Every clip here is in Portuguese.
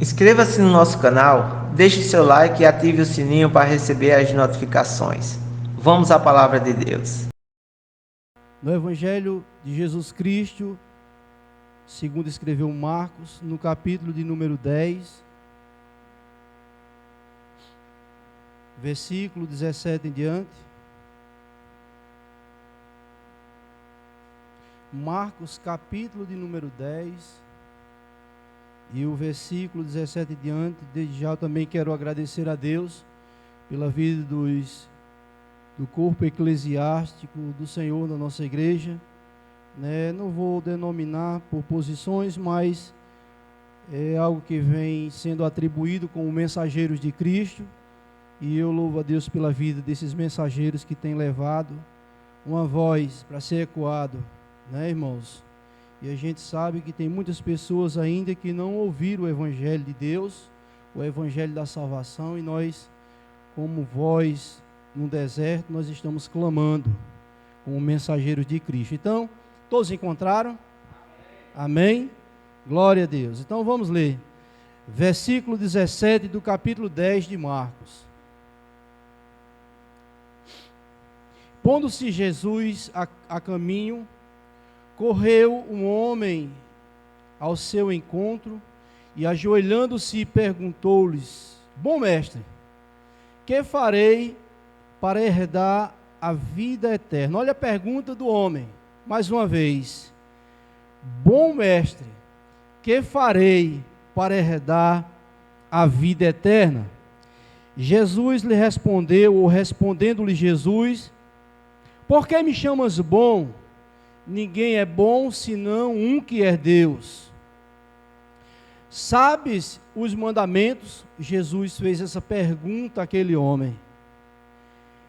Inscreva-se no nosso canal, deixe seu like e ative o sininho para receber as notificações. Vamos à palavra de Deus. No Evangelho de Jesus Cristo, segundo escreveu Marcos, no capítulo de número 10, versículo 17 em diante. Marcos, capítulo de número 10, e o versículo 17 em diante. Desde já eu também quero agradecer a Deus pela vida do corpo eclesiástico do Senhor na nossa igreja. Não vou denominar por posições, mas é algo que vem sendo atribuído como mensageiros de Cristo, e eu louvo a Deus pela vida desses mensageiros que têm levado uma voz para ser ecoado, irmãos? E a gente sabe que tem muitas pessoas ainda que não ouviram o Evangelho de Deus, o Evangelho da salvação, e nós, como voz no deserto, nós estamos clamando como mensageiros de Cristo. Então, todos encontraram? Amém? Glória a Deus. Então vamos ler. Versículo 17 do capítulo 10 de Marcos. Pondo-se Jesus a caminho, correu um homem ao seu encontro e, ajoelhando-se, perguntou-lhes: Bom mestre, que farei para herdar a vida eterna? Olha a pergunta do homem, mais uma vez. Bom mestre, que farei para herdar a vida eterna? Jesus lhe respondeu, ou respondendo-lhe Jesus: Por que me chamas bom? Ninguém é bom senão um que é Deus. Sabes os mandamentos? Jesus fez essa pergunta àquele homem.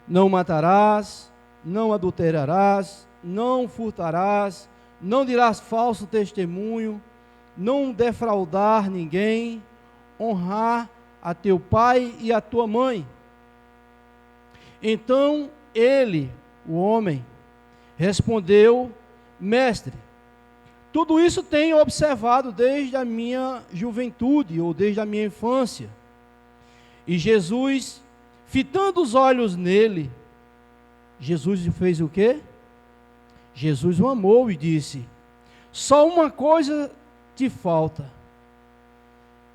Não matarás, não adulterarás, não furtarás, não dirás falso testemunho, não defraudar ninguém, honrar a teu pai e a tua mãe. Então ele, o homem, respondeu: Mestre, tudo isso tenho observado desde a minha juventude, ou desde a minha infância. E Jesus, fitando os olhos nele, Jesus fez o quê? Jesus o amou e disse: Só uma coisa te falta.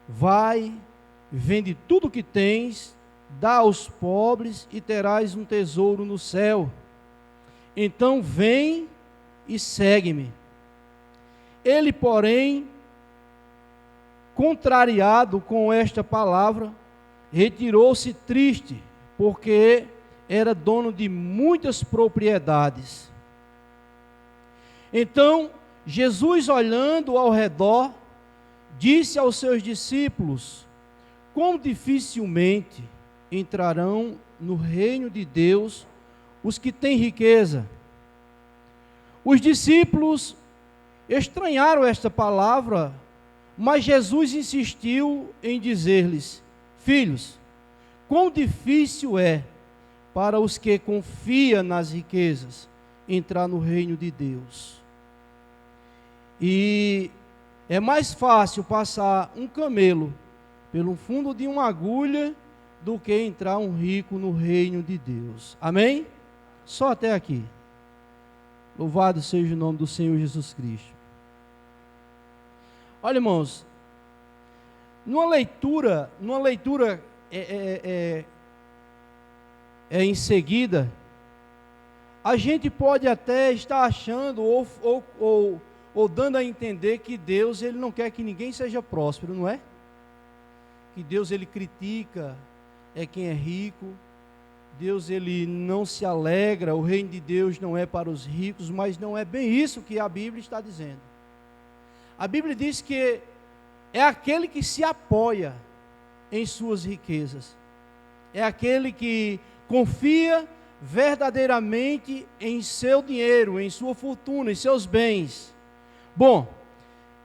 Vai, vende tudo o que tens, dá aos pobres e terás um tesouro no céu. Então vem e segue-me. Ele, porém, contrariado com esta palavra, retirou-se triste, porque era dono de muitas propriedades. Então, Jesus, olhando ao redor, disse aos seus discípulos: Quão dificilmente entrarão no reino de Deus os que têm riqueza. Os discípulos estranharam esta palavra, mas Jesus insistiu em dizer-lhes: Filhos, quão difícil é para os que confiam nas riquezas entrar no reino de Deus. E é mais fácil passar um camelo pelo fundo de uma agulha do que entrar um rico no reino de Deus. Amém? Só até aqui. Louvado seja o nome do Senhor Jesus Cristo. Olha, irmãos, numa leitura em seguida, a gente pode até estar achando ou dando a entender que Deus, ele não quer que ninguém seja próspero, não é? Que Deus, ele critica quem é rico. Deus, ele não se alegra, o reino de Deus não é para os ricos, mas não é bem isso que a Bíblia está dizendo. A Bíblia diz que é aquele que se apoia em suas riquezas, é aquele que confia verdadeiramente em seu dinheiro, em sua fortuna, em seus bens. Bom,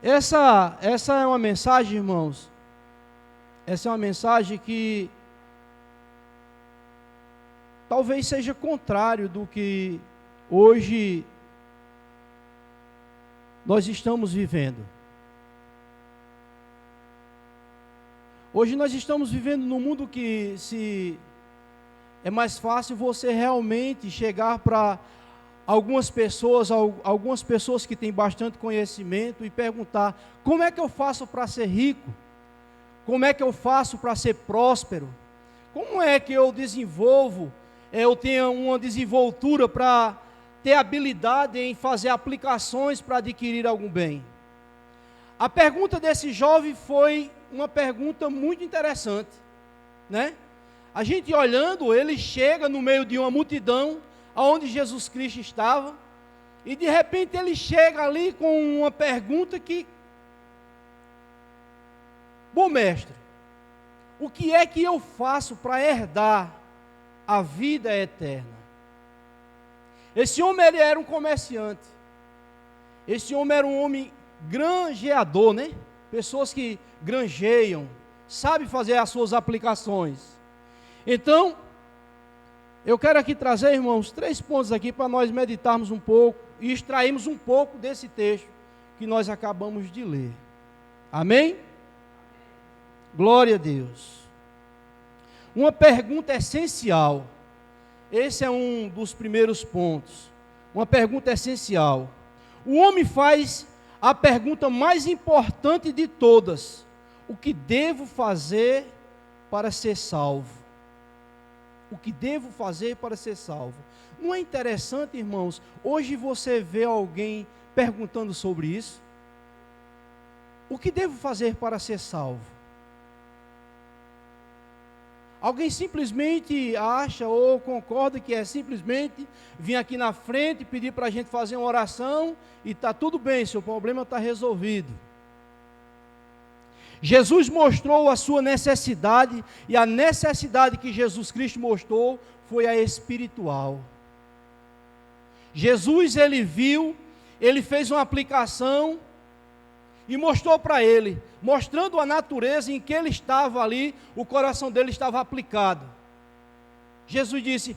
essa é uma mensagem, irmãos, essa é uma mensagem que talvez seja contrário do que hoje nós estamos vivendo. Hoje nós estamos vivendo num mundo que é mais fácil você realmente chegar para algumas pessoas que têm bastante conhecimento e perguntar: como é que eu faço para ser rico? Como é que eu faço para ser próspero? Como é que eu eu tenho uma desenvoltura para ter habilidade em fazer aplicações para adquirir algum bem? A pergunta desse jovem foi uma pergunta muito interessante, né? A gente olhando, ele chega no meio de uma multidão, aonde Jesus Cristo estava, e de repente ele chega ali com uma pergunta que: bom mestre, o que é que eu faço para herdar a vida eterna? Esse homem, ele era um comerciante. Esse homem era um homem granjeador, né? Pessoas que granjeiam, sabem fazer as suas aplicações. Então, eu quero aqui trazer, irmãos, 3 pontos aqui para nós meditarmos um pouco e extrairmos um pouco desse texto que nós acabamos de ler. Amém? Glória a Deus. Uma pergunta essencial. Esse é um dos primeiros pontos. Uma pergunta essencial. O homem faz a pergunta mais importante de todas: o que devo fazer para ser salvo? O que devo fazer para ser salvo? Não é interessante, irmãos, hoje você vê alguém perguntando sobre isso? O que devo fazer para ser salvo? Alguém simplesmente acha ou concorda que é simplesmente vir aqui na frente, pedir para a gente fazer uma oração e está tudo bem, seu problema está resolvido. Jesus mostrou a sua necessidade, e a necessidade que Jesus Cristo mostrou foi a espiritual. Jesus, ele viu, ele fez uma aplicação e mostrou para ele, mostrando a natureza em que ele estava ali, o coração dele estava aplicado. Jesus disse: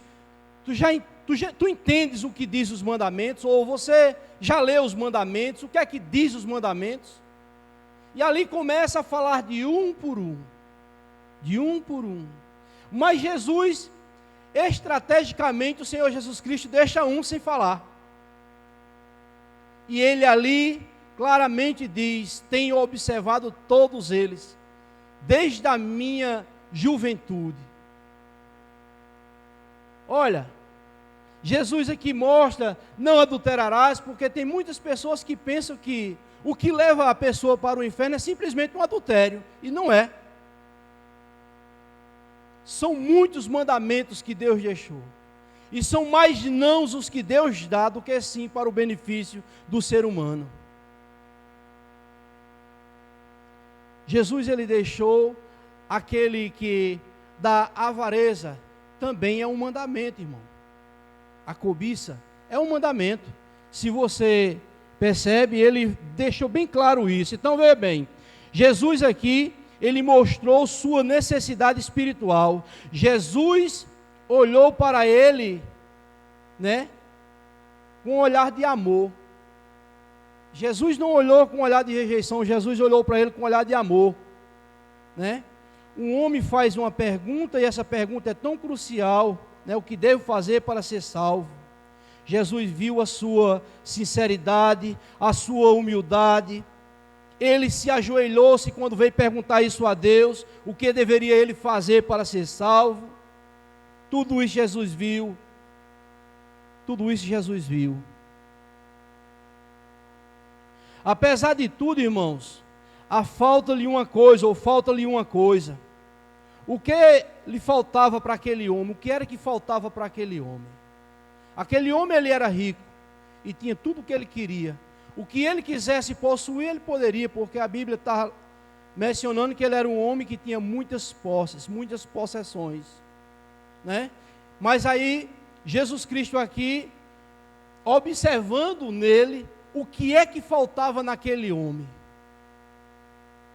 tu entendes o que diz os mandamentos? Ou você já leu os mandamentos? O que é que diz os mandamentos? E ali começa a falar de um por um. Mas Jesus, estrategicamente, o Senhor Jesus Cristo deixa um sem falar. E ele ali claramente diz: tenho observado todos eles, desde a minha juventude. Olha, Jesus aqui mostra: não adulterarás, porque tem muitas pessoas que pensam que o que leva a pessoa para o inferno é simplesmente um adultério, e não é. São muitos mandamentos que Deus deixou, e são mais nãos os que Deus dá do que sim para o benefício do ser humano. Jesus, ele deixou aquele que da avareza também é um mandamento, irmão. A cobiça é um mandamento. Se você percebe, ele deixou bem claro isso. Então, veja bem, Jesus aqui, ele mostrou sua necessidade espiritual. Jesus olhou para ele, né, com um olhar de amor. Jesus não olhou com um olhar de rejeição, Jesus olhou para ele com um olhar de amor, né? Um homem faz uma pergunta, e essa pergunta é tão crucial, né, o que devo fazer para ser salvo? Jesus viu a sua sinceridade, a sua humildade. Ele se ajoelhou-se quando veio perguntar isso a Deus, o que deveria ele fazer para ser salvo. Tudo isso Jesus viu. Tudo isso Jesus viu. Apesar de tudo, irmãos, falta-lhe uma coisa. O que lhe faltava para aquele homem? O que era que faltava para aquele homem? Aquele homem, ele era rico e tinha tudo o que ele queria. O que ele quisesse possuir, ele poderia, porque a Bíblia está mencionando que ele era um homem que tinha muitas posses, muitas possessões, né? Mas aí, Jesus Cristo aqui, observando nele, o que é que faltava naquele homem?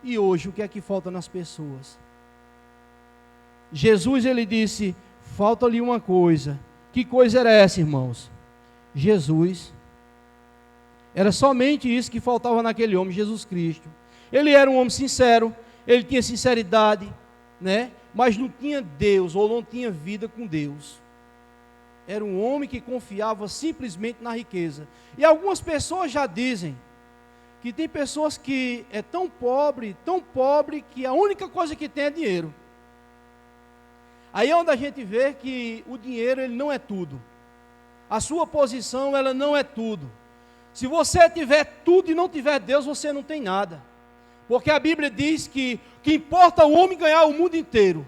E hoje, o que é que falta nas pessoas? Jesus, ele disse: falta-lhe uma coisa. Que coisa era essa, irmãos? Jesus. Era somente isso que faltava naquele homem, Jesus Cristo. Ele era um homem sincero, ele tinha sinceridade, né? Mas não tinha Deus, ou não tinha vida com Deus. Era um homem que confiava simplesmente na riqueza. E algumas pessoas já dizem que tem pessoas que é tão pobre, que a única coisa que tem é dinheiro. Aí é onde a gente vê que o dinheiro ele não é tudo. A sua posição ela não é tudo. Se você tiver tudo e não tiver Deus, você não tem nada. Porque a Bíblia diz que importa o homem ganhar o mundo inteiro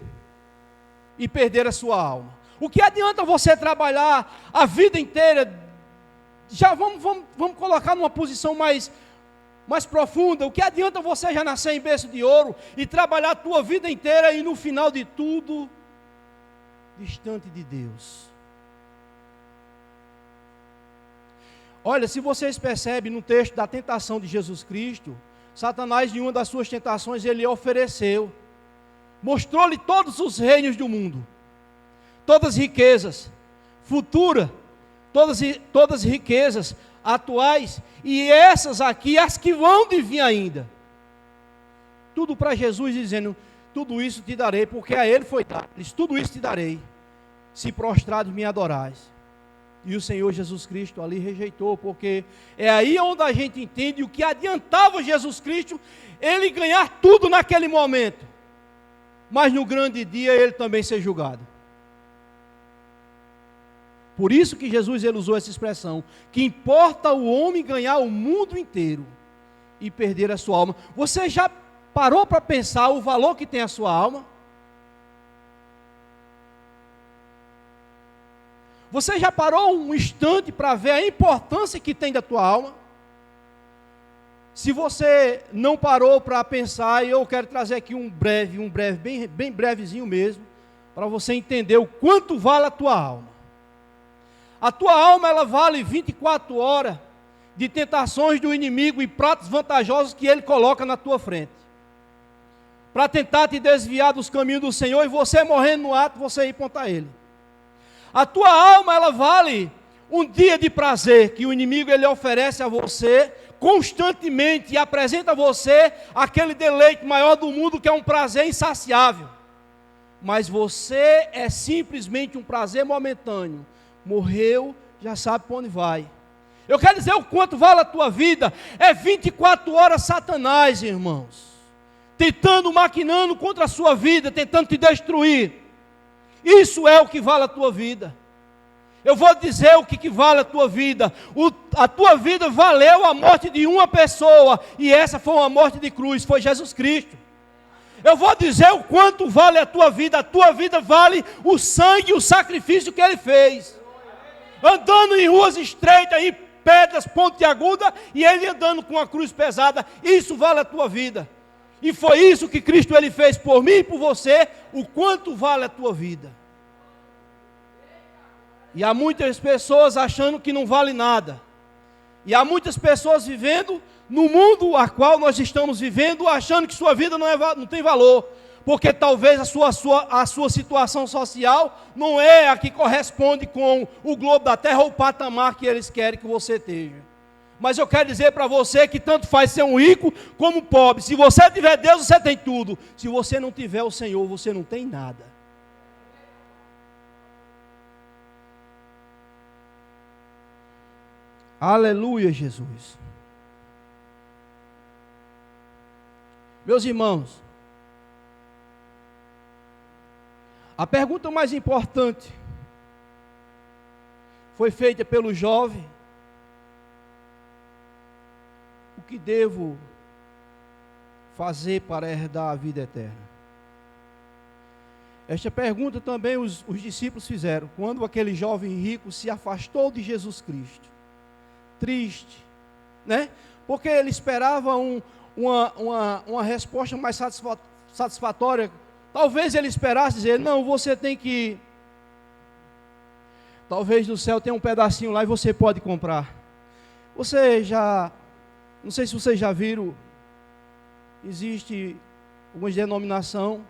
e perder a sua alma. O que adianta você trabalhar a vida inteira? Já vamos colocar numa posição mais profunda. O que adianta você já nascer em berço de ouro e trabalhar a tua vida inteira e no final de tudo distante de Deus? Olha, se vocês percebem no texto da tentação de Jesus Cristo, Satanás, em uma das suas tentações, ele ofereceu, mostrou-lhe todos os reinos do mundo, todas as riquezas futuras, todas as riquezas atuais, e essas aqui, as que vão de vir ainda. Tudo para Jesus, dizendo, tudo isso te darei, porque a ele foi dado. Tudo isso te darei, se prostrado me adorais. E o Senhor Jesus Cristo ali rejeitou, porque é aí onde a gente entende o que adiantava Jesus Cristo, ele ganhar tudo naquele momento, mas no grande dia ele também ser julgado. Por isso que Jesus ele usou essa expressão, que importa o homem ganhar o mundo inteiro e perder a sua alma. Você já parou para pensar o valor que tem a sua alma? Você já parou um instante para ver a importância que tem da tua alma? Se você não parou para pensar, eu quero trazer aqui um breve, bem brevezinho mesmo, para você entender o quanto vale a tua alma. A tua alma, ela vale 24 horas de tentações do inimigo e pratos vantajosos que ele coloca na tua frente, para tentar te desviar dos caminhos do Senhor, e você morrendo no ato, você ir contra ele. A tua alma, ela vale um dia de prazer que o inimigo ele oferece a você constantemente e apresenta a você aquele deleite maior do mundo, que é um prazer insaciável. Mas você é simplesmente um prazer momentâneo. Morreu, já sabe para onde vai. Eu quero dizer o quanto vale a tua vida. É 24 horas Satanás, irmãos, tentando, maquinando contra a sua vida, tentando te destruir. Isso é o que vale a tua vida. Eu vou dizer o que vale a tua vida. A tua vida valeu a morte de uma pessoa, e essa foi uma morte de cruz, foi Jesus Cristo. Eu vou dizer o quanto vale a tua vida vale o sangue e o sacrifício que ele fez. Andando em ruas estreitas, em pedras pontiagudas, e ele andando com a cruz pesada, isso vale a tua vida. E foi isso que Cristo ele fez por mim e por você, o quanto vale a tua vida. E há muitas pessoas achando que não vale nada. E há muitas pessoas vivendo no mundo a qual nós estamos vivendo, achando que sua vida não tem valor. Porque talvez a sua situação social não é a que corresponde com o globo da terra ou o patamar que eles querem que você esteja. Mas eu quero dizer para você que tanto faz ser um rico como um pobre. Se você tiver Deus, você tem tudo. Se você não tiver o Senhor, você não tem nada. Aleluia, Jesus. Meus irmãos, a pergunta mais importante foi feita pelo jovem: o que devo fazer para herdar a vida eterna? Esta pergunta também os discípulos fizeram, quando aquele jovem rico se afastou de Jesus Cristo. Triste, né? Porque ele esperava uma resposta mais satisfatória. Talvez ele esperasse dizer, não, você tem que... Talvez no céu tenha um pedacinho lá e você pode comprar. Não sei se vocês já viram, existe uma denominação,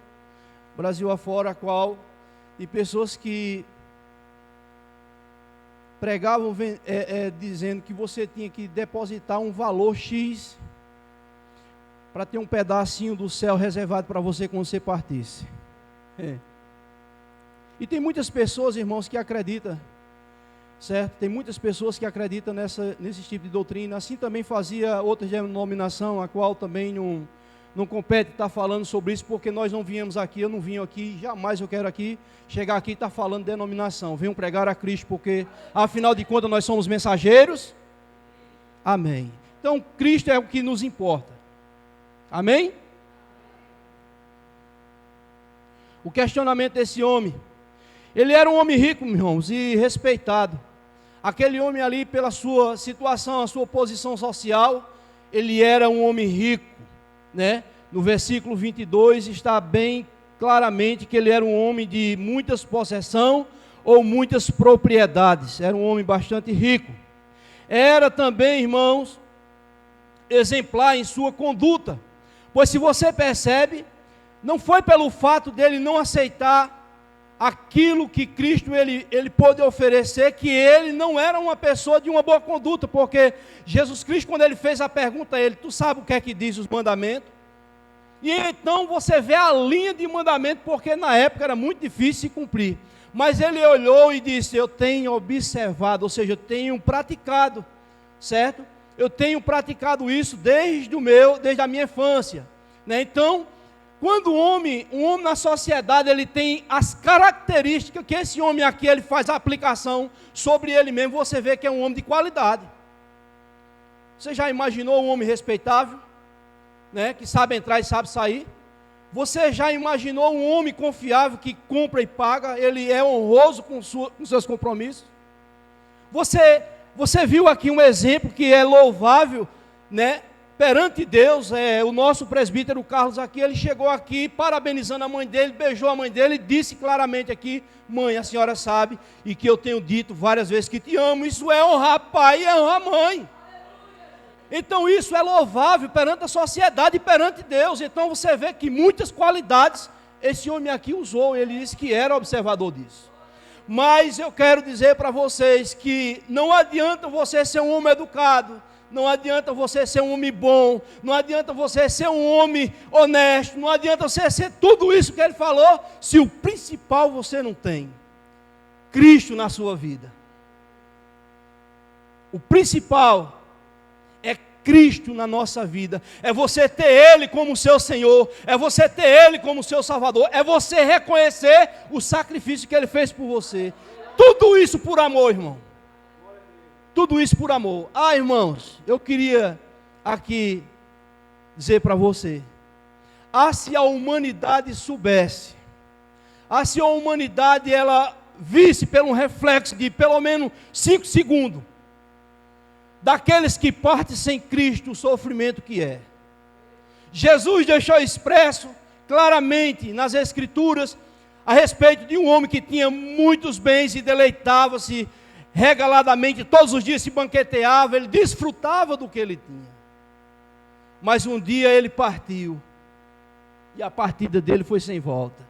Brasil afora, a qual, de pessoas que pregavam dizendo que você tinha que depositar um valor X para ter um pedacinho do céu reservado para você quando você partisse. E tem muitas pessoas, irmãos, que acreditam, certo? Tem muitas pessoas que acreditam nesse tipo de doutrina. Assim também fazia outra denominação, a qual também não compete estar falando sobre isso, porque nós não viemos aqui, eu não vim aqui, jamais eu quero aqui chegar aqui e estar falando de denominação. Venho pregar a Cristo, porque afinal de contas nós somos mensageiros. Amém. Então Cristo é o que nos importa. Amém? O questionamento desse homem. Ele era um homem rico, irmãos, e respeitado. Aquele homem ali, pela sua situação, a sua posição social, ele era um homem rico, né? No versículo 22 está bem claramente que ele era um homem de muitas possessões ou muitas propriedades. Era um homem bastante rico. Era também, irmãos, exemplar em sua conduta. Pois se você percebe, não foi pelo fato dele não aceitar aquilo que Cristo ele pôde oferecer, que ele não era uma pessoa de uma boa conduta, porque Jesus Cristo, quando ele fez a pergunta a ele, tu sabe o que é que diz os mandamentos? E então você vê a linha de mandamento, porque na época era muito difícil de cumprir, mas ele olhou e disse, eu tenho observado, ou seja, eu tenho praticado, certo? Eu tenho praticado isso desde a minha infância, né? Então, quando um homem na sociedade, ele tem as características que esse homem aqui, ele faz a aplicação sobre ele mesmo, você vê que é um homem de qualidade. Você já imaginou um homem respeitável, né, que sabe entrar e sabe sair? Você já imaginou um homem confiável que compra e paga, ele é honroso com seus compromissos? Você viu aqui um exemplo que é louvável, né? Perante Deus, o nosso presbítero Carlos aqui, ele chegou aqui parabenizando a mãe dele, beijou a mãe dele e disse claramente aqui, mãe, a senhora sabe, e que eu tenho dito várias vezes que te amo, isso é honrar pai e honrar mãe. Então isso é louvável perante a sociedade e perante Deus. Então você vê que muitas qualidades esse homem aqui usou, ele disse que era observador disso. Mas eu quero dizer para vocês que não adianta você ser um homem educado, não adianta você ser um homem bom, não adianta você ser um homem honesto, não adianta você ser tudo isso que ele falou, se o principal você não tem, Cristo na sua vida. O principal é Cristo na nossa vida, é você ter Ele como seu Senhor, é você ter Ele como seu Salvador, é você reconhecer o sacrifício que Ele fez por você. Tudo isso por amor, irmão. Tudo isso por amor. Ah, irmãos, eu queria aqui dizer para você, se a humanidade soubesse, se a humanidade ela visse pelo reflexo de pelo menos 5 segundos, daqueles que partem sem Cristo, o sofrimento que é. Jesus deixou expresso claramente nas Escrituras a respeito de um homem que tinha muitos bens e deleitava-se regaladamente, todos os dias se banqueteava, ele desfrutava do que ele tinha. Mas um dia ele partiu, e a partida dele foi sem volta.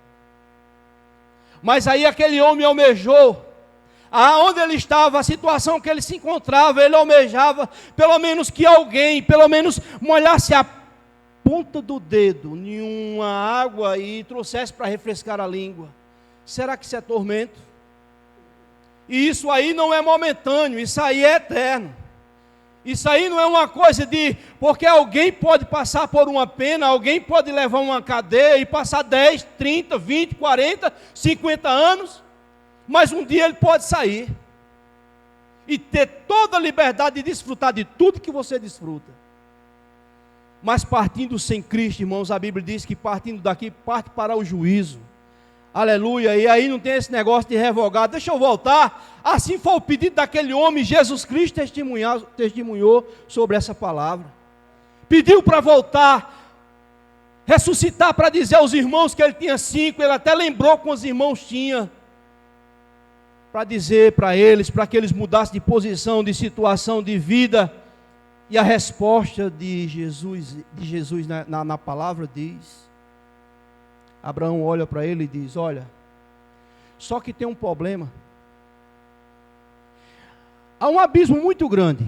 Mas aí aquele homem almejou, aonde ele estava, a situação que ele se encontrava, ele almejava, pelo menos que alguém, pelo menos molhasse a ponta do dedo em uma água e trouxesse para refrescar a língua. Será que isso é tormento? E isso aí não é momentâneo, isso aí é eterno. Isso aí não é uma coisa de, porque alguém pode passar por uma pena, alguém pode levar uma cadeia e passar 10, 30, 20, 40, 50 anos, mas um dia ele pode sair e ter toda a liberdade de desfrutar de tudo que você desfruta. Mas partindo sem Cristo, irmãos, a Bíblia diz que partindo daqui, parte para o juízo. Aleluia, e aí não tem esse negócio de revogado. Deixa eu voltar. Assim foi o pedido daquele homem, Jesus Cristo testemunhou sobre essa palavra. Pediu para voltar, ressuscitar para dizer aos irmãos que ele tinha 5, ele até lembrou quantos irmãos tinha, para dizer para eles, para que eles mudassem de posição, de situação, de vida. E a resposta de Jesus na palavra diz, Abraão olha para ele e diz, olha, só que tem um problema. Há um abismo muito grande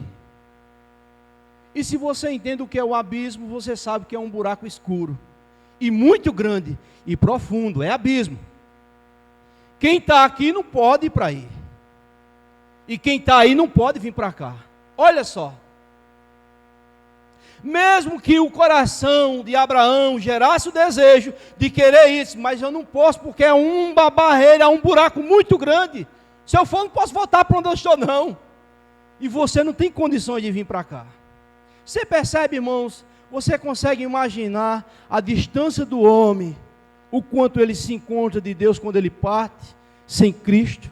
E se você entende o que é o abismo, você sabe que é um buraco escuro, e muito grande, e profundo, é abismo. Quem está aqui não pode ir para aí. E quem está aí não pode vir para cá. Olha só. Mesmo que o coração de Abraão gerasse o desejo de querer isso, mas eu não posso porque é uma barreira, é um buraco muito grande. Se eu for, não posso voltar para onde eu estou, não. E você não tem condições de vir para cá. Você percebe, irmãos, você consegue imaginar a distância do homem, o quanto ele se encontra de Deus quando ele parte, sem Cristo?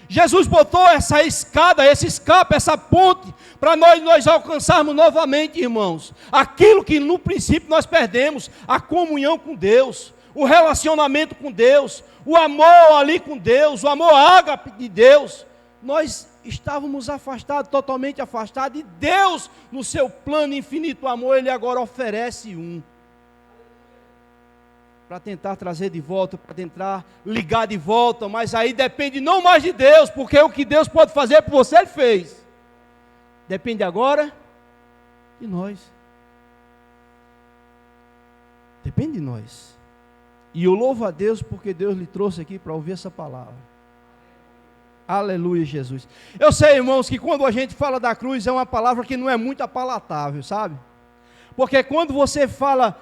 Jesus botou essa escada, esse escape, essa ponte, para nós alcançarmos novamente, irmãos, aquilo que no princípio nós perdemos, a comunhão com Deus, o relacionamento com Deus, o amor ali com Deus, o amor ágape de Deus. Nós estávamos afastados, totalmente afastados, e Deus, no seu plano infinito amor, Ele agora oferece para tentar trazer de volta, para tentar ligar de volta, mas aí depende não mais de Deus, porque o que Deus pode fazer por você, Ele fez. Depende agora de nós. Depende de nós. E eu louvo a Deus porque Deus lhe trouxe aqui para ouvir essa palavra. Aleluia, Jesus. Eu sei, irmãos, que quando a gente fala da cruz é uma palavra que não é muito apalatável, sabe? Porque quando você fala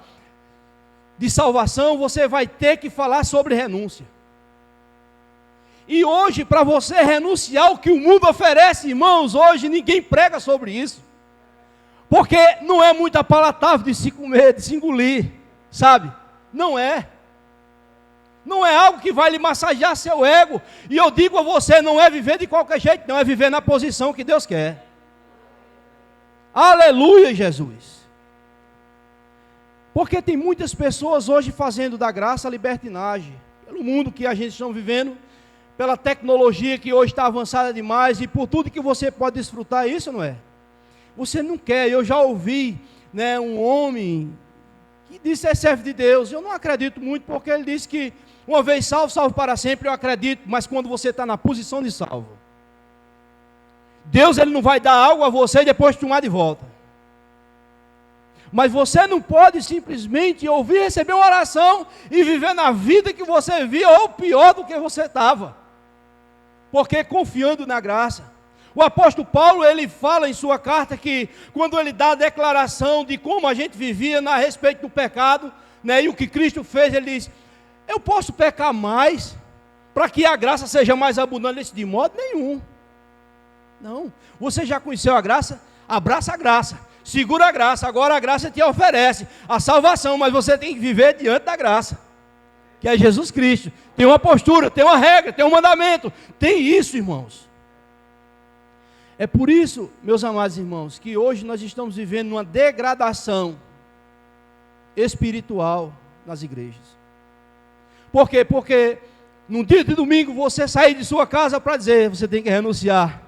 de salvação, você vai ter que falar sobre renúncia. E hoje, para você renunciar ao que o mundo oferece, irmãos, hoje ninguém prega sobre isso. Porque não é muito apalatável de se comer, de se engolir, sabe? Não é. Não é algo que vai lhe massagear seu ego. E eu digo a você, não é viver de qualquer jeito, não é viver na posição que Deus quer. Aleluia, Jesus. Porque tem muitas pessoas hoje fazendo da graça a libertinagem. Pelo mundo que a gente está vivendo, pela tecnologia que hoje está avançada demais, e por tudo que você pode desfrutar, isso não é? Você não quer. Eu já ouvi, né, um homem que disse ser servo de Deus. Eu não acredito muito, porque ele disse que uma vez salvo, salvo para sempre. Eu acredito, mas quando você está na posição de salvo, Deus, Ele não vai dar algo a você e depois tomar de volta. Mas você não pode simplesmente ouvir, receber uma oração e viver na vida que você via, ou pior do que você estava, porque confiando na graça. O apóstolo Paulo, ele fala em sua carta que quando ele dá a declaração de como a gente vivia a respeito do pecado, né, e o que Cristo fez, ele diz: eu posso pecar mais para que a graça seja mais abundante? De modo nenhum. Não. Você já conheceu a graça? Abraça a graça. Segura a graça. Agora a graça te oferece a salvação, mas você tem que viver diante da graça, que é Jesus Cristo. Tem uma postura, tem uma regra, tem um mandamento. Tem isso, irmãos. É por isso, meus amados irmãos, que hoje nós estamos vivendo uma degradação espiritual nas igrejas. Por quê? Porque no dia de domingo você sair de sua casa para dizer, você tem que renunciar.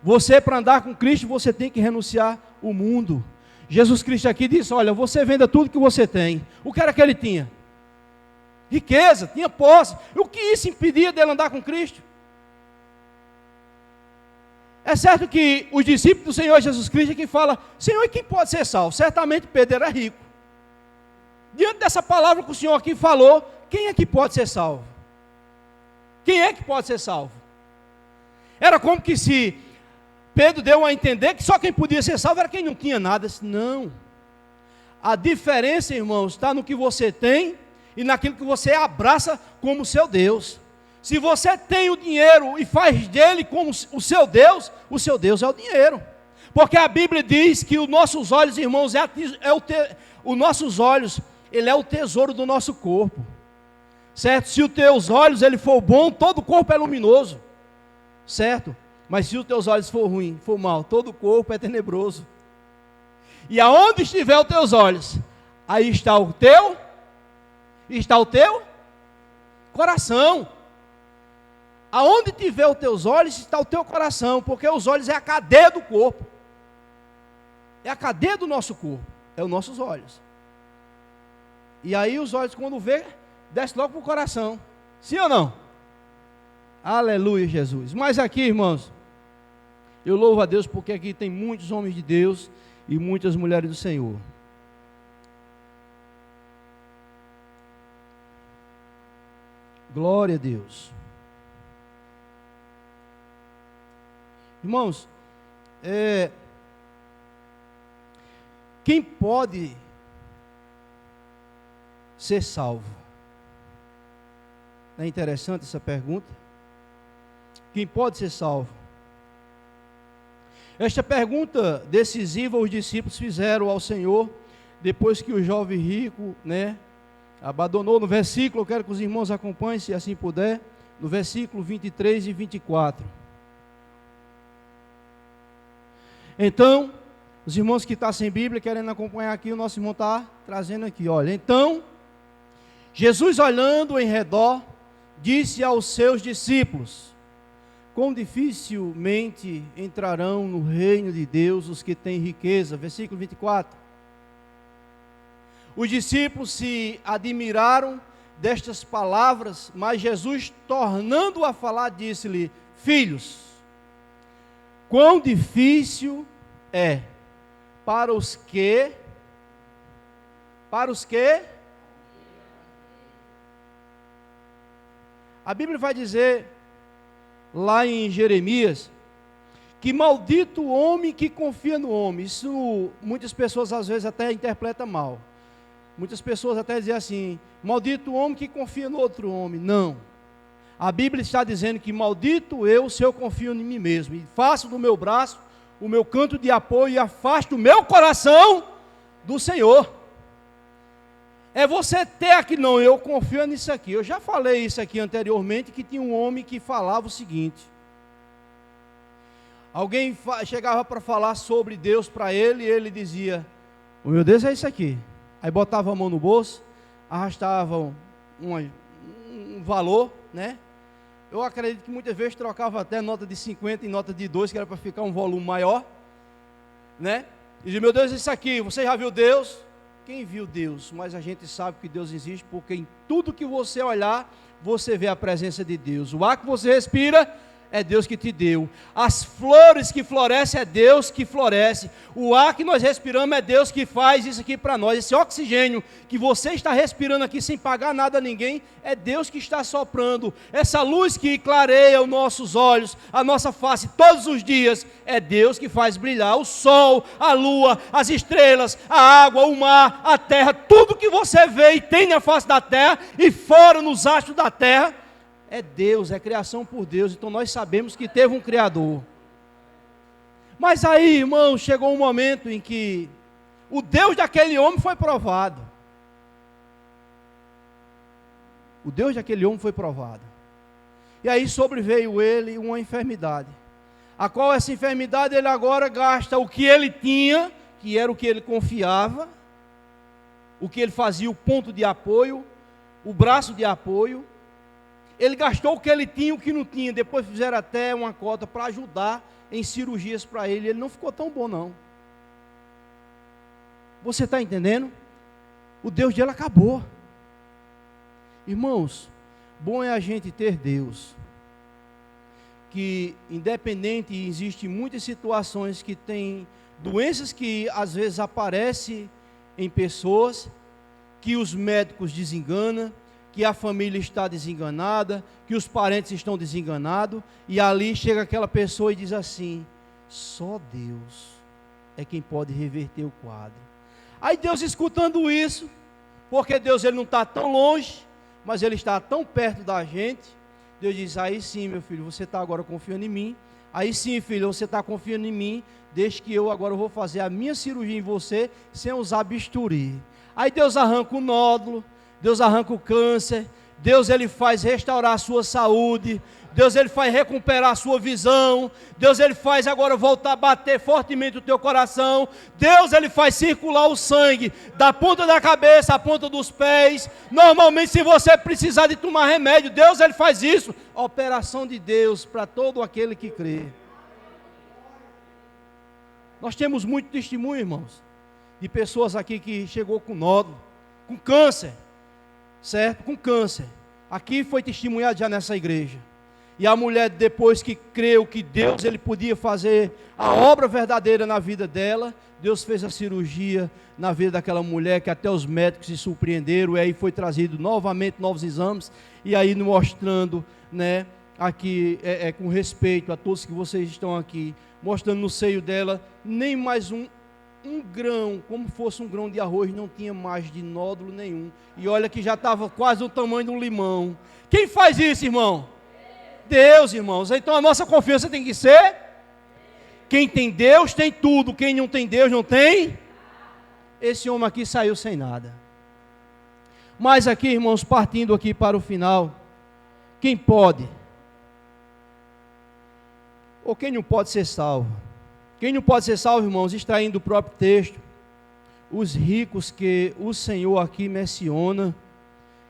Você, para andar com Cristo, você tem que renunciar o mundo. Jesus Cristo aqui disse: olha, você venda tudo que você tem. O que era que ele tinha? Riqueza, tinha posse. O que isso impedia dele andar com Cristo? É certo que os discípulos do Senhor Jesus Cristo que falam: Senhor, e quem pode ser salvo? Certamente Pedro era rico. Diante dessa palavra que o Senhor aqui falou, quem é que pode ser salvo? Quem é que pode ser salvo? Era como que se Pedro deu a entender que só quem podia ser salvo era quem não tinha nada. Não. A diferença, irmãos, está no que você tem e naquilo que você abraça como seu Deus. Se você tem o dinheiro e faz dele como o seu Deus é o dinheiro. Porque a Bíblia diz que os nossos olhos, irmãos, os nossos olhos, ele é o tesouro do nosso corpo. Certo? Se os teus olhos ele for bom, todo o corpo é luminoso. Certo? Mas se os teus olhos for ruim, for mal, todo o corpo é tenebroso. E aonde estiver os teus olhos, aí está o teu coração. Aonde tiver os teus olhos, está o teu coração, porque os olhos é a cadeia do corpo. É a cadeia do nosso corpo, é os nossos olhos. E aí os olhos, quando vê, desce logo para o coração. Sim ou não? Aleluia, Jesus. Mas aqui, irmãos, eu louvo a Deus porque aqui tem muitos homens de Deus e muitas mulheres do Senhor. Glória a Deus. Irmãos, quem pode ser salvo? Não é interessante essa pergunta? Quem pode ser salvo? Esta pergunta decisiva os discípulos fizeram ao Senhor depois que o jovem rico, abandonou. No versículo, eu quero que os irmãos acompanhem, se assim puder, no versículo 23 e 24. Então, os irmãos que estão sem Bíblia, querendo acompanhar aqui, o nosso irmão está trazendo aqui, olha. Então, Jesus, olhando em redor, disse aos seus discípulos: quão dificilmente entrarão no reino de Deus os que têm riqueza. Versículo 24. Os discípulos se admiraram destas palavras, mas Jesus, tornando a falar, disse-lhe: filhos, quão difícil é para os que a Bíblia vai dizer lá em Jeremias que maldito o homem que confia no homem. Isso muitas pessoas às vezes até interpretam mal. Muitas pessoas até dizem assim: maldito o homem que confia no outro homem. Não. A Bíblia está dizendo que maldito eu se eu confio em mim mesmo e faço do meu braço o meu canto de apoio e afasto o meu coração do Senhor. É você ter aqui, não, eu confio nisso aqui. Eu já falei isso aqui anteriormente, que tinha um homem que falava o seguinte: alguém chegava para falar sobre Deus para ele, e ele dizia: o meu Deus é isso aqui. Aí botava a mão no bolso, arrastava um valor, Eu acredito que muitas vezes trocava até nota de 50 em nota de 2, que era para ficar um volume maior, E dizia: meu Deus é isso aqui, você já viu Deus? Quem viu Deus? Mas a gente sabe que Deus existe, porque em tudo que você olhar, você vê a presença de Deus. O ar que você respira é Deus que te deu. As flores que florescem é Deus que floresce. O ar que nós respiramos é Deus que faz isso aqui para nós. Esse oxigênio que você está respirando aqui sem pagar nada a ninguém, é Deus que está soprando. Essa luz que clareia os nossos olhos, a nossa face todos os dias, é Deus que faz brilhar o sol, a lua, as estrelas, a água, o mar, a terra. Tudo que você vê e tem na face da terra e fora nos astros da terra, é Deus, é criação por Deus. Então nós sabemos que teve um Criador. Mas aí, irmão, chegou um momento em que o Deus daquele homem foi provado. O Deus daquele homem foi provado. E aí sobreveio ele uma enfermidade, a qual essa enfermidade ele agora gasta o que ele tinha, que era o que ele confiava, o que ele fazia o ponto de apoio, o braço de apoio. Ele gastou o que ele tinha e o que não tinha. Depois fizeram até uma cota para ajudar em cirurgias para ele. Ele não ficou tão bom, não. Você está entendendo? O Deus dele acabou. Irmãos, bom é a gente ter Deus, que independente, existem muitas situações que tem doenças que às vezes aparecem em pessoas, que os médicos desenganam, que a família está desenganada, que os parentes estão desenganados, e ali chega aquela pessoa e diz assim: só Deus é quem pode reverter o quadro. Aí Deus, escutando isso, porque Deus ele não está tão longe, mas ele está tão perto da gente, Deus diz: aí sim, meu filho, você está agora confiando em mim. Aí sim, filho, você está confiando em mim, desde que eu agora vou fazer a minha cirurgia em você, sem usar bisturi. Aí Deus arranca o nódulo, Deus arranca o câncer, Deus ele faz restaurar a sua saúde, Deus ele faz recuperar a sua visão, Deus ele faz agora voltar a bater fortemente o teu coração, Deus ele faz circular o sangue da ponta da cabeça à ponta dos pés. Normalmente, se você precisar de tomar remédio, Deus ele faz isso. Operação de Deus para todo aquele que crê. Nós temos muito testemunho, irmãos, de pessoas aqui que chegou com nódulo, com câncer, certo? Com câncer. Aqui foi testemunhado já nessa igreja. E a mulher, depois que creu que Deus ele podia fazer a obra verdadeira na vida dela, Deus fez a cirurgia na vida daquela mulher, que até os médicos se surpreenderam, e aí foi trazido novamente novos exames, e aí mostrando, né, aqui, com respeito a todos que vocês estão aqui, mostrando no seio dela, nem mais um grão, como fosse um grão de arroz, não tinha mais de nódulo nenhum, e olha que já estava quase o tamanho de um limão. Quem faz isso, irmão? Deus, irmãos. Então a nossa confiança tem que ser: quem tem Deus tem tudo, quem não tem Deus não tem. Esse homem aqui saiu sem nada. Mas aqui, irmãos, partindo aqui para o final, quem pode ou quem não pode ser salvo? Quem não pode ser salvo, irmãos, extraindo do próprio texto, os ricos que o Senhor aqui menciona,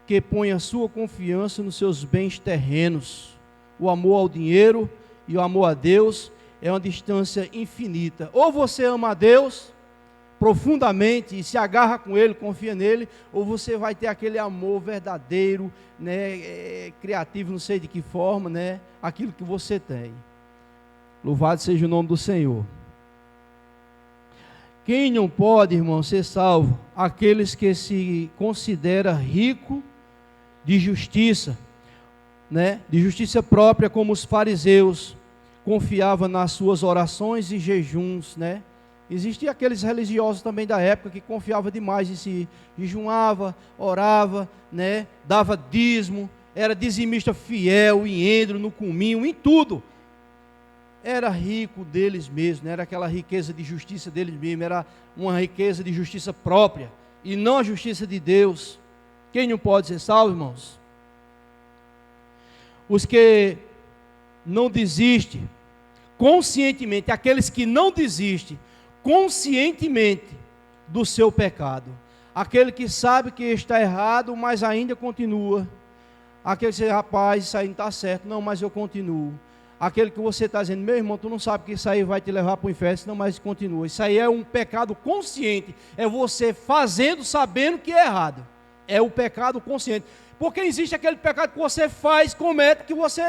que põem a sua confiança nos seus bens terrenos. O amor ao dinheiro e o amor a Deus é uma distância infinita. Ou você ama a Deus profundamente e se agarra com Ele, confia nele, ou você vai ter aquele amor verdadeiro, né, criativo, não sei de que forma, né, aquilo que você tem. Louvado seja o nome do Senhor. Quem não pode, irmão, ser salvo? Aqueles que se considera rico de justiça, né, de justiça própria, como os fariseus, confiava nas suas orações e jejuns, né? Existiam aqueles religiosos também da época que confiavam demais em si, jejuava, orava, né, dava dízimo, era dizimista fiel, em endro, no cominho, em tudo. Era rico deles mesmos, né? Era aquela riqueza de justiça deles mesmos, era uma riqueza de justiça própria, e não a justiça de Deus. Quem não pode ser salvo, irmãos? Os que não desistem conscientemente, aqueles que não desistem conscientemente do seu pecado, aquele que sabe que está errado, mas ainda continua, aquele que diz: rapaz, isso aí não está certo, não, mas eu continuo. Aquele que você está dizendo: meu irmão, tu não sabe que isso aí vai te levar para o inferno, não, mas continua. Isso aí é um pecado consciente, é você fazendo, sabendo que é errado, é o pecado consciente. Porque existe aquele pecado que você faz, comete, que você,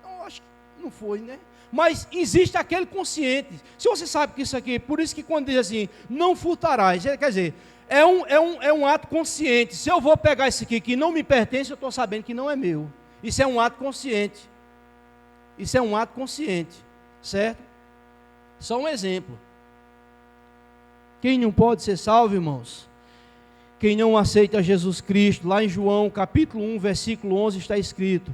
não, acho que não foi, né? Mas existe aquele consciente. Se você sabe que isso aqui, por isso que quando diz assim, não furtarás, quer dizer, é um ato consciente. Se eu vou pegar isso aqui que não me pertence, eu estou sabendo que não é meu. Isso é um ato consciente. Isso é um ato consciente, certo? Só um exemplo. Quem não pode ser salvo, irmãos? Quem não aceita Jesus Cristo. Lá em João capítulo 1, versículo 11 está escrito,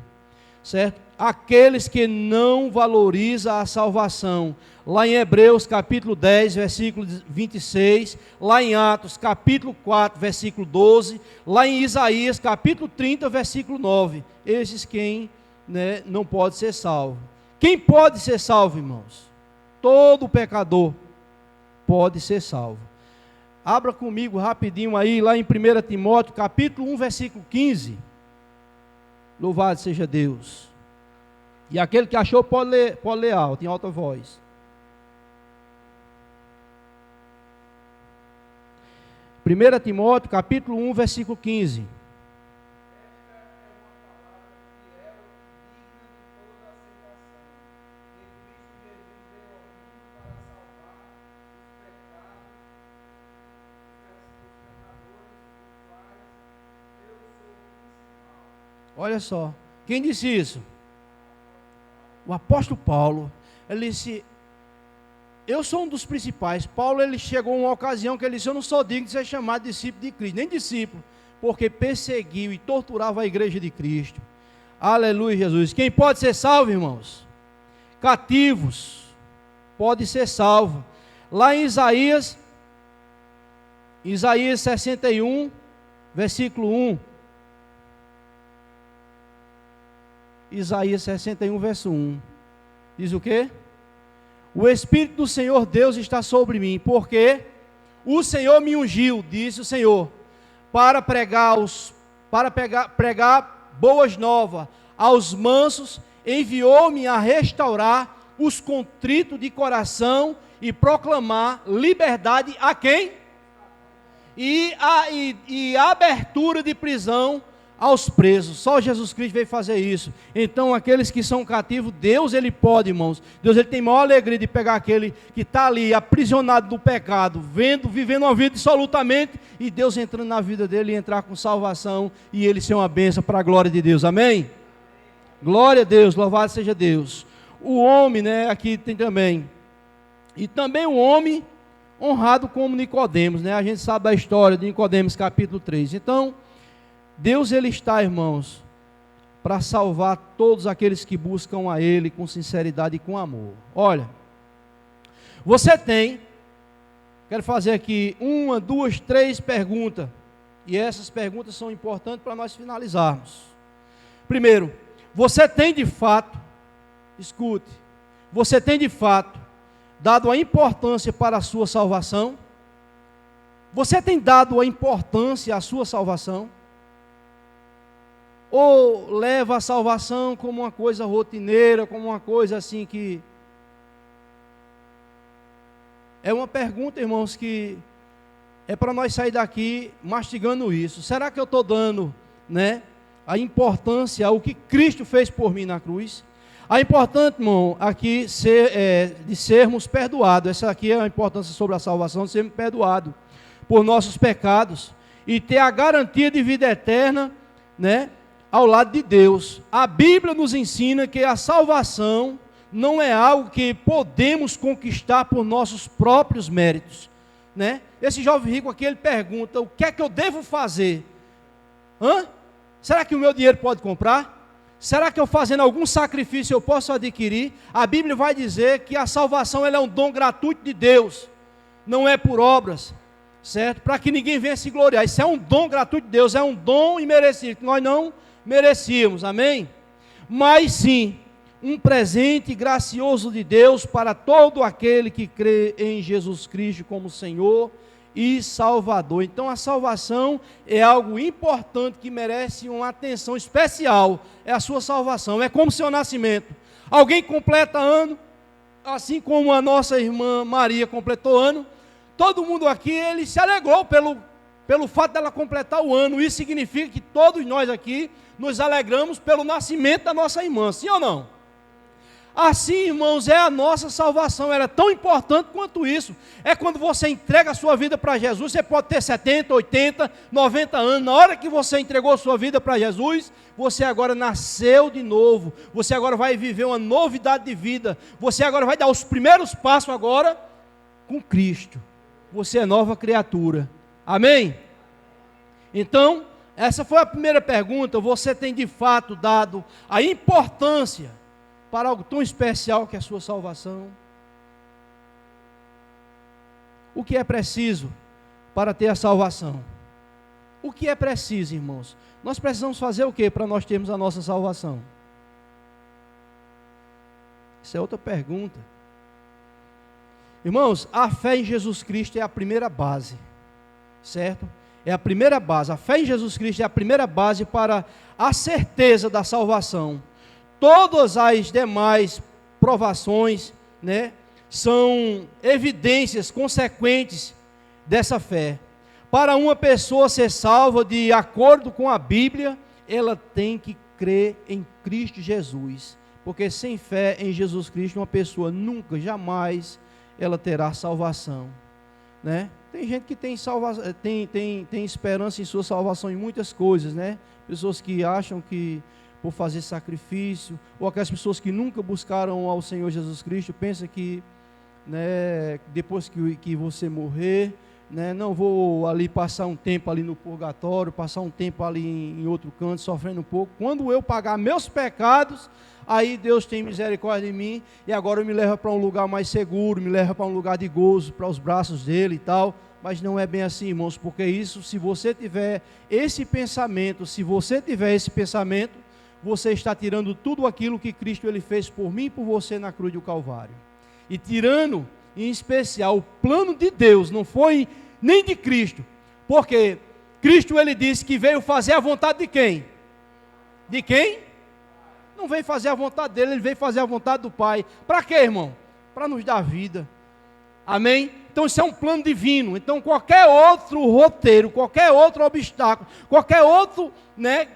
certo? Aqueles que não valorizam a salvação. Lá em Hebreus capítulo 10, versículo 26, lá em Atos capítulo 4, versículo 12, lá em Isaías capítulo 30, versículo 9. Esses quem, né, não pode ser salvo. Quem pode ser salvo, irmãos? Todo pecador pode ser salvo. Abra comigo rapidinho aí, lá em 1 Timóteo capítulo 1, versículo 15. Louvado seja Deus. E aquele que achou pode ler alto, em alta voz. 1 Timóteo capítulo 1, versículo 15. Olha só, quem disse isso? O apóstolo Paulo. Ele disse: eu sou um dos principais. Paulo, ele chegou a uma ocasião que ele disse: eu não sou digno de ser chamado discípulo de Cristo, nem discípulo, porque perseguiu e torturava a igreja de Cristo. Aleluia, Jesus. Quem pode ser salvo, irmãos? Cativos pode ser salvo. Lá em Isaías 61, versículo 1. Isaías 61, verso 1. Diz o quê? O Espírito do Senhor Deus está sobre mim, porque o Senhor me ungiu, disse o Senhor, para pregar boas novas aos mansos, enviou-me a restaurar os contritos de coração e proclamar liberdade a quem? E a abertura de prisão aos presos. Só Jesus Cristo veio fazer isso. Então, aqueles que são cativos, Deus, Ele pode, irmãos. Deus, Ele tem maior alegria de pegar aquele que está ali, aprisionado no pecado, vivendo uma vida dissolutamente, e Deus entrando na vida dele e entrar com salvação, e ele ser uma bênção para a glória de Deus. Amém? Glória a Deus, louvado seja Deus. O homem, né, aqui tem também. E também o homem honrado como Nicodemos, né? A gente sabe da história de Nicodemos, capítulo 3. Então, Deus, Ele está, irmãos, para salvar todos aqueles que buscam a Ele com sinceridade e com amor. Olha, você tem, quero fazer aqui 1, 2, 3 perguntas, e essas perguntas são importantes para nós finalizarmos. Primeiro, você tem de fato, escute, você tem de fato dado a importância para a sua salvação? Você tem dado a importância à sua salvação? Ou leva a salvação como uma coisa rotineira, como uma coisa assim que... É uma pergunta, irmãos, que é para nós sair daqui mastigando isso. Será que eu estou dando, né, a importância ao que Cristo fez por mim na cruz? A importante, irmão, aqui de sermos perdoados. Essa aqui é a importância sobre a salvação, de sermos perdoados por nossos pecados e ter a garantia de vida eterna, né, ao lado de Deus. A Bíblia nos ensina que a salvação não é algo que podemos conquistar por nossos próprios méritos, né? Esse jovem rico aqui, ele pergunta: o que é que eu devo fazer? Será que o meu dinheiro pode comprar? Será que eu fazendo algum sacrifício eu posso adquirir? A Bíblia vai dizer que a salvação, ela é um dom gratuito de Deus, não é por obras, certo? Para que ninguém venha se gloriar. Isso é um dom gratuito de Deus, é um dom imerecido, que nós não merecíamos, amém? Mas sim, um presente gracioso de Deus para todo aquele que crê em Jesus Cristo como Senhor e Salvador. Então a salvação é algo importante que merece uma atenção especial. É a sua salvação, é como o seu nascimento. Alguém completa ano, assim como a nossa irmã Maria completou ano, todo mundo aqui, ele se alegrou pelo fato dela completar o ano. Isso significa que todos nós aqui nos alegramos pelo nascimento da nossa irmã, sim ou não? Assim, irmãos, é a nossa salvação, ela é tão importante quanto isso. É quando você entrega a sua vida para Jesus. Você pode ter 70, 80, 90 anos, na hora que você entregou a sua vida para Jesus, você agora nasceu de novo, você agora vai viver uma novidade de vida, você agora vai dar os primeiros passos agora com Cristo. Você é nova criatura, amém? Então, essa foi a primeira pergunta. Você tem de fato dado a importância para algo tão especial que é a sua salvação? O que é preciso para ter a salvação? O que é preciso, irmãos? Nós precisamos fazer o que para nós termos a nossa salvação? Essa é outra pergunta. Irmãos, a fé em Jesus Cristo é a primeira base, certo? É a primeira base. A fé em Jesus Cristo é a primeira base para a certeza da salvação. Todas as demais provações, né, são evidências consequentes dessa fé. Para uma pessoa ser salva de acordo com a Bíblia, ela tem que crer em Cristo Jesus. Porque sem fé em Jesus Cristo, uma pessoa nunca, jamais, ela terá salvação, né? Tem gente que tem esperança em sua salvação em muitas coisas, né? Pessoas que acham que por fazer sacrifício, ou aquelas pessoas que nunca buscaram ao Senhor Jesus Cristo, pensam que, né, depois que você morrer, né, não vou ali passar um tempo ali no purgatório, passar um tempo ali em outro canto, sofrendo um pouco. Quando eu pagar meus pecados, aí Deus tem misericórdia de mim, e agora me leva para um lugar mais seguro, me leva para um lugar de gozo, para os braços dele e tal. Mas não é bem assim, irmãos, porque isso, se você tiver esse pensamento, você está tirando tudo aquilo que Cristo ele fez por mim e por você na cruz do Calvário. E tirando, em especial, o plano de Deus, não foi nem de Cristo. Porque Cristo ele disse que veio fazer a vontade de quem? De quem? Não veio fazer a vontade dele, ele veio fazer a vontade do Pai. Para quê, irmão? Para nos dar vida. Amém? Então isso é um plano divino. Então qualquer outro roteiro, qualquer outro obstáculo, qualquer outro, né,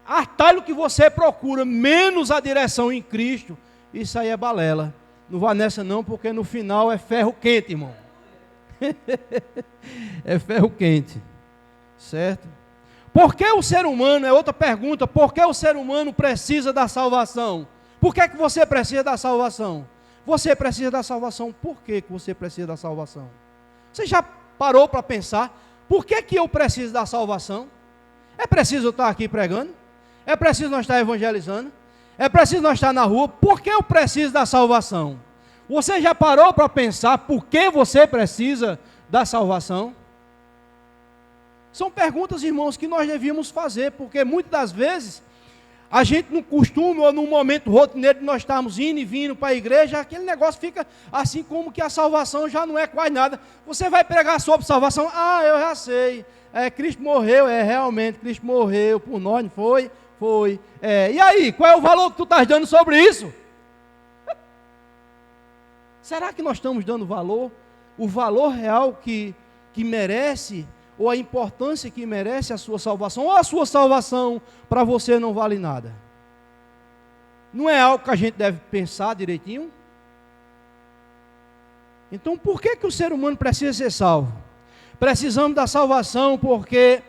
atalho que você procura, menos a direção em Cristo, isso aí é balela. Não vá nessa não, porque no final é ferro quente, irmão. É ferro quente, certo? Por que o ser humano, é outra pergunta, por que o ser humano precisa da salvação? Por que você precisa da salvação? Você precisa da salvação, por que você precisa da salvação? Você já parou para pensar, por que eu preciso da salvação? É preciso eu estar aqui pregando? É preciso nós estar evangelizando? É preciso nós estar na rua? Por que eu preciso da salvação? Você já parou para pensar por que você precisa da salvação? São perguntas, irmãos, que nós devíamos fazer, porque muitas das vezes a gente no costume ou num momento rotineiro de nós estarmos indo e vindo para a igreja, aquele negócio fica assim como que a salvação já não é quase nada. Você vai pregar sobre salvação, eu já sei, Cristo morreu, realmente, Cristo morreu por nós, não foi? Foi. E aí, qual é o valor que tu estás dando sobre isso? Será que nós estamos dando valor? O valor real que merece, ou a importância que merece a sua salvação, ou a sua salvação para você não vale nada? Não é algo que a gente deve pensar direitinho? Então, por que o ser humano precisa ser salvo? Precisamos da salvação porque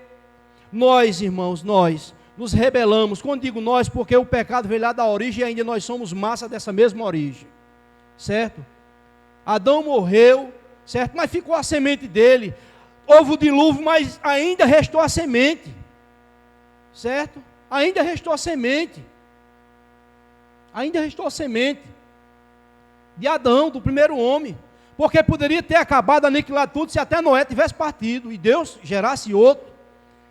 nós, irmãos, nós nos rebelamos. Quando digo nós, porque o pecado veio lá da origem e ainda nós somos massa dessa mesma origem, certo? Adão morreu, certo? Mas ficou a semente dele. Houve o dilúvio, mas ainda restou a semente, certo? Ainda restou a semente. Ainda restou a semente de Adão, do primeiro homem. Porque poderia ter acabado, aniquilado tudo, se até Noé tivesse partido e Deus gerasse outro.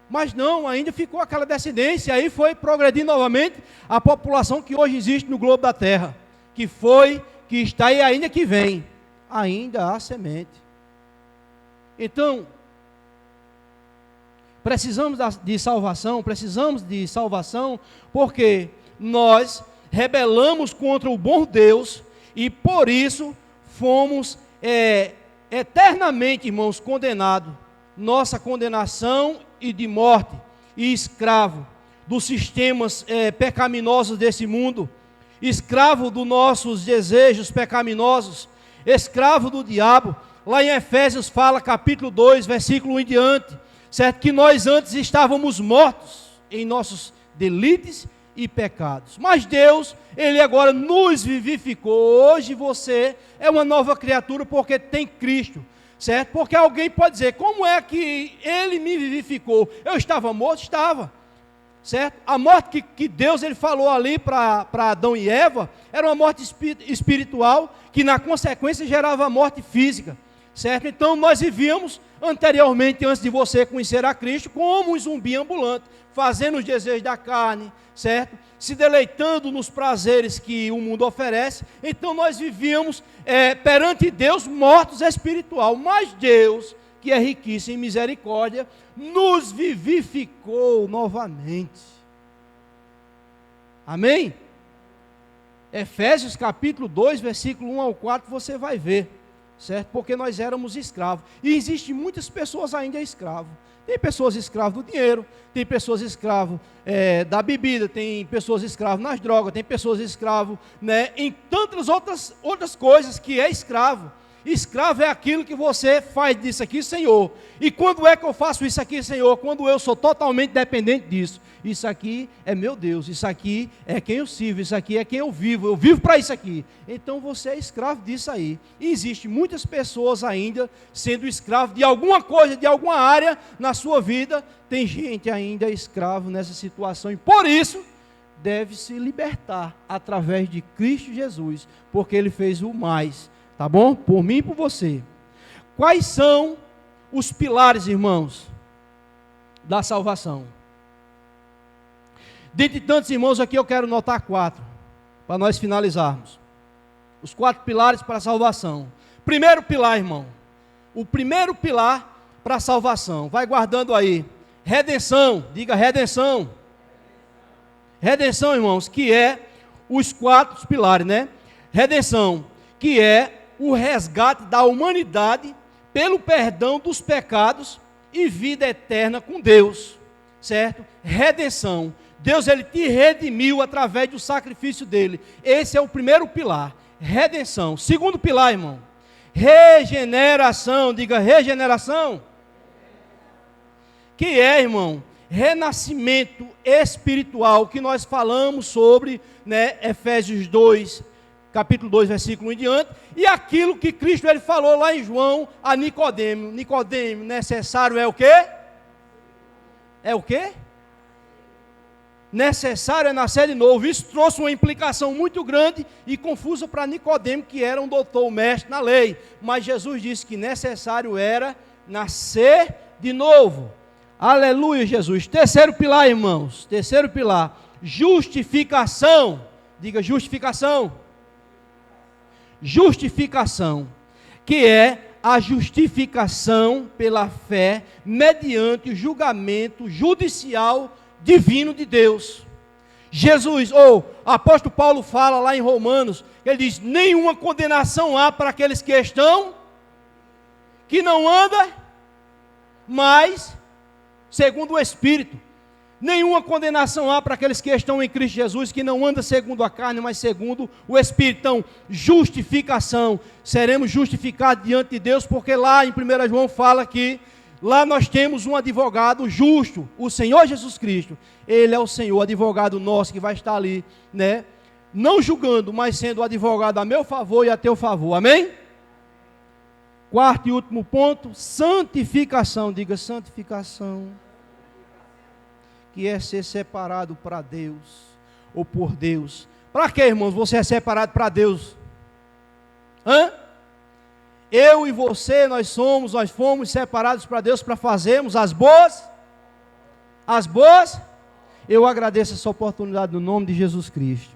Mas não, ainda ficou aquela descendência. Aí foi progredir novamente a população que hoje existe no globo da terra. Que foi, que está e ainda que vem. Ainda há semente. Então, precisamos de salvação porque nós rebelamos contra o bom Deus e por isso fomos eternamente, irmãos, condenados. Nossa condenação e de morte e escravo dos sistemas pecaminosos desse mundo, escravo dos nossos desejos pecaminosos, escravo do diabo. Lá em Efésios fala, capítulo 2, versículo 1 em diante, certo? Que nós antes estávamos mortos em nossos delitos e pecados, mas Deus, Ele agora nos vivificou. Hoje você é uma nova criatura porque tem Cristo, certo? Porque alguém pode dizer, como é que Ele me vivificou? Eu estava morto? Estava, certo? A morte que Deus Ele falou ali para Adão e Eva, era uma morte espiritual, que na consequência gerava morte física, certo? Então nós vivíamos anteriormente, antes de você conhecer a Cristo, como um zumbi ambulante, fazendo os desejos da carne, certo? Se deleitando nos prazeres que o mundo oferece. Então nós vivíamos perante Deus mortos espiritual, mas Deus, que é riquíssimo em misericórdia, nos vivificou novamente. Amém? Efésios capítulo 2, versículo 1 ao 4, você vai ver, certo? Porque nós éramos escravos, e existem muitas pessoas ainda escravos. Tem pessoas escravas do dinheiro, tem pessoas escravas da bebida, tem pessoas escravas nas drogas, tem pessoas escravas, né, em tantas outras coisas que é escravo. Escravo é aquilo que você faz disso aqui, Senhor. E quando é que eu faço isso aqui, Senhor? Quando eu sou totalmente dependente disso. Isso aqui é meu Deus, isso aqui é quem eu sirvo, isso aqui é quem eu vivo para isso aqui. Então você é escravo disso aí. E existem muitas pessoas ainda sendo escravo de alguma coisa, de alguma área na sua vida. Tem gente ainda escravo nessa situação e por isso deve se libertar através de Cristo Jesus, porque Ele fez o mais. Tá bom? Por mim e por você. Quais são os pilares, irmãos, da salvação? Dentre tantos irmãos aqui, eu quero notar 4, para nós finalizarmos. Os 4 pilares para a salvação. Primeiro pilar, irmão. O primeiro pilar para a salvação. Vai guardando aí. Redenção. Diga redenção. Redenção, irmãos, que é os 4 pilares, né? Redenção, que é o resgate da humanidade pelo perdão dos pecados e vida eterna com Deus, certo? Redenção. Deus ele te redimiu através do sacrifício dele. Esse é o primeiro pilar, redenção. Segundo pilar, irmão, regeneração. Diga regeneração. Que é, irmão, renascimento espiritual, que nós falamos sobre, né, Efésios 2, capítulo 2, versículo 1 em diante, e aquilo que Cristo ele falou lá em João a Nicodemo. Nicodemo, necessário é o quê? É o quê? Necessário é nascer de novo. Isso trouxe uma implicação muito grande e confusa para Nicodemo, que era um doutor, um mestre na lei. Mas Jesus disse que necessário era nascer de novo. Aleluia, Jesus. Terceiro pilar, irmãos. Terceiro pilar, justificação. Diga justificação. Justificação, que é a justificação pela fé mediante o julgamento judicial divino de Deus. Jesus, apóstolo Paulo fala lá em Romanos, ele diz, nenhuma condenação há para aqueles que estão, que não andam, mas segundo o Espírito. Nenhuma condenação há para aqueles que estão em Cristo Jesus, que não andam segundo a carne, mas segundo o Espírito. Então, justificação, seremos justificados diante de Deus, porque lá em 1 João fala que lá nós temos um advogado justo, o Senhor Jesus Cristo. Ele é o Senhor, advogado nosso, que vai estar ali, né? Não julgando, mas sendo o advogado a meu favor e a teu favor. Amém? Quarto e último ponto, santificação. Diga santificação. Que é ser separado para Deus, ou por Deus. Para quê, irmãos, você é separado para Deus? Eu e você, nós fomos separados para Deus para fazermos as boas. Eu agradeço essa oportunidade no nome de Jesus Cristo.